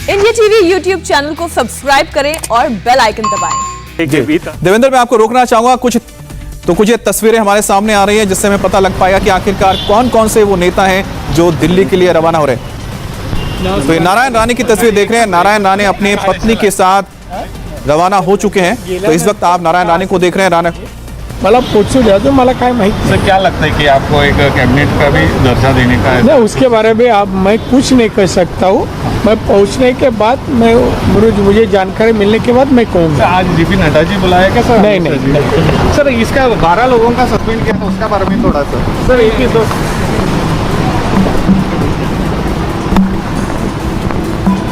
India TV YouTube channel को subscribe करें और बेल आइकन दबाएं। देवेंद्र, मैं आपको रोकना चाहूंगा। कुछ ये तस्वीरें हमारे सामने आ रही हैं जिससे हमें पता लग पाएगा कि आखिरकार कौन कौन से वो नेता हैं जो दिल्ली के लिए रवाना हो रहे हैं। तो ये नारायण राणे की तस्वीर देख रहे हैं। नारायण राणे अपनी पत्नी के साथ रवाना हो चुके हैं। तो इस वक्त आप नारायण राणे को देख रहे हैं। राणे मला पोचू द्या, तो मला काय माहिती सर, क्या लगता है कि आपको एक कैबिनेट का भी दर्जा देने का है? नहीं, उसके बारे में आप मैं कुछ नहीं कह सकता हूँ। मैं पहुँचने के बाद मुझे जानकारी मिलने के बाद मैं कहूँगा। आज जेपी नड्डा जी बुलाया क्या सर? नहीं। सर, इसका 12 लोगों का सस्पेंड किया था, उसका बारे में थोड़ा सर एक ही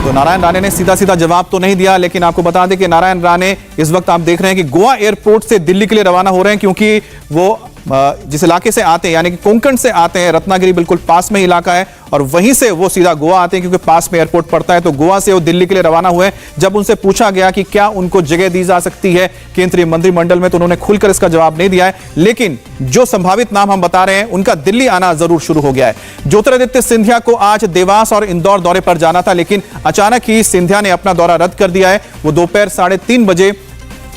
तो नारायण राणे ने सीधा जवाब तो नहीं दिया, लेकिन आपको बता दें कि नारायण राणे इस वक्त आप देख रहे हैं कि गोवा एयरपोर्ट से दिल्ली के लिए रवाना हो रहे हैं, क्योंकि वो जिस इलाके से आते हैं यानी कि कोंकण से आते हैं, रत्नागिरी बिल्कुल पास में इलाका है, और वहीं से वो सीधा गोवा आते हैं क्योंकि पास में एयरपोर्ट पड़ता है। तो गोवा से वो दिल्ली के लिए रवाना हुए। जब उनसे पूछा गया कि क्या उनको जगह दी जा सकती है केंद्रीय मंत्रिमंडल में, तो उन्होंने खुलकर इसका जवाब नहीं दिया है। लेकिन जो संभावित नाम हम बता रहे हैं उनका दिल्ली आना जरूर शुरू हो गया है। ज्योतिरादित्य सिंधिया को आज देवास और इंदौर दौरे पर जाना था, लेकिन अचानक ही सिंधिया ने अपना दौरा रद्द कर दिया है। वो दोपहर 3:30 बजे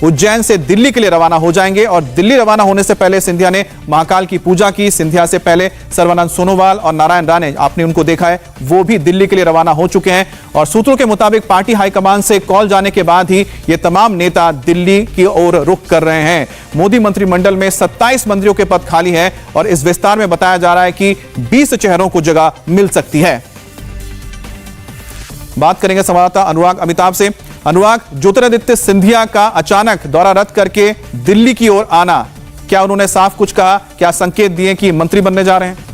उज्जैन से दिल्ली के लिए रवाना हो जाएंगे, और दिल्ली रवाना होने से पहले सिंधिया ने महाकाल की पूजा की। सिंधिया से पहले सर्बानंद सोनोवाल और नारायण राणे, आपने उनको देखा है, वो भी दिल्ली के लिए रवाना हो चुके हैं। और सूत्रों के मुताबिक पार्टी हाईकमान से कॉल जाने के बाद ही ये तमाम नेता दिल्ली की ओर रुख कर रहे हैं। मोदी मंत्रिमंडल में 27 मंत्रियों के पद खाली हैं, और इस विस्तार में बताया जा रहा है कि 20 चेहरों को जगह मिल सकती है। बात करेंगे संवाददाता अनुराग अमिताभ से। अनुराग, ज्योतिरादित्य सिंधिया का अचानक दौरा रद्द करके दिल्ली की ओर आना, क्या उन्होंने साफ कुछ कहा, क्या संकेत दिए कि मंत्री बनने जा रहे हैं?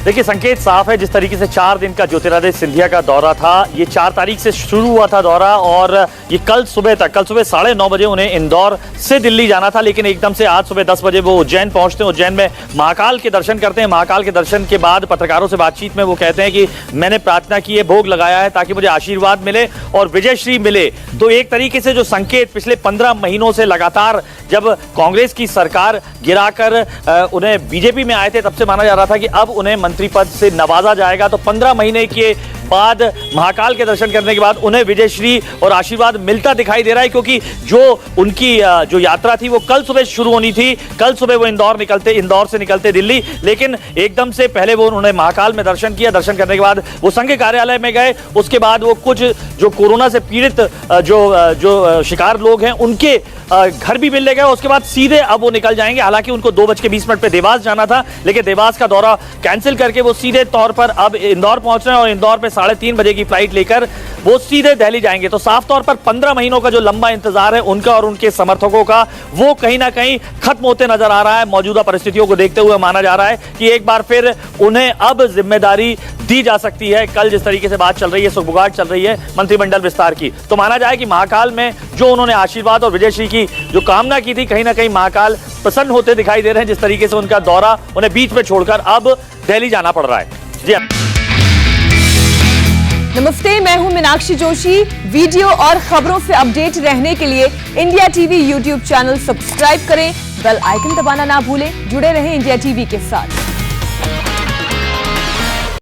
देखिए, संकेत साफ है। जिस तरीके से 4 दिन का ज्योतिरादित्य सिंधिया का दौरा था, ये 4 तारीख से शुरू हुआ था दौरा, और ये कल सुबह 9:30 बजे उन्हें इंदौर से दिल्ली जाना था, लेकिन एकदम से आज सुबह 10 बजे वो उज्जैन पहुंचते हैं। उज्जैन में महाकाल के दर्शन करते हैं। महाकाल के दर्शन के बाद पत्रकारों से बातचीत में वो कहते हैं कि मैंने प्रार्थना की है, भोग लगाया है ताकि मुझे आशीर्वाद मिले और विजयश्री मिले। तो एक तरीके से जो संकेत पिछले 15 महीनों से लगातार जब कांग्रेस की सरकार गिराकर उन्हें बीजेपी में आए थे, तब से माना जा रहा था कि अब उन्हें मंत्री पद से नवाजा जाएगा। तो 15 महीने के बाद महाकाल के दर्शन करने के बाद उन्हें विजयश्री और आशीर्वाद मिलता दिखाई दे रहा है, क्योंकि जो उनकी जो यात्रा थी वो कल सुबह शुरू होनी थी। कल सुबह वो इंदौर से निकलते दिल्ली, लेकिन एकदम से पहले वो उन्होंने महाकाल में दर्शन किया। दर्शन करने के बाद वो संघ कार्यालय में गए। उसके बाद वो कुछ जो कोरोना से पीड़ित जो शिकार लोग हैं उनके घर भी मिलने गए। उसके बाद सीधे अब वो निकल जाएंगे। हालांकि उनको 2:20 पे देवास जाना था, लेकिन देवास का दौरा कैंसिल करके वो सीधे तौर पर अब इंदौर पहुंच रहे हैं, और इंदौर पे 3:30 बजे की फ्लाइट लेकर वो सीधे दिल्ली जाएंगे। तो साफ तौर पर 15 महीनों का जो लंबा इंतजार है उनका और उनके समर्थकों का, वो कहीं ना कहीं खत्म होते नजर आ रहा है। मौजूदा परिस्थितियों को देखते हुए माना जा रहा है कि एक बार फिर उन्हें अब जिम्मेदारी दी जा सकती है। कल जिस तरीके से बात चल रही है, सुगबुगाहट चल रही है मंत्रिमंडल विस्तार की, तो माना जाए कि महाकाल में जो उन्होंने आशीर्वाद और विजयश्री की जो कामना की थी, कहीं ना कहीं महाकाल प्रसन्न होते दिखाई दे रहे हैं। जिस तरीके से उनका दौरा उन्हें बीच में छोड़कर अब दिल्ली जाना पड़ रहा है। जी नमस्ते, मैं हूं मीनाक्षी जोशी। वीडियो और खबरों से अपडेट रहने के लिए India TV YouTube channel subscribe करें, बेल आइकन दबाना ना भूलें। जुड़े रहें इंडिया टीवी के साथ।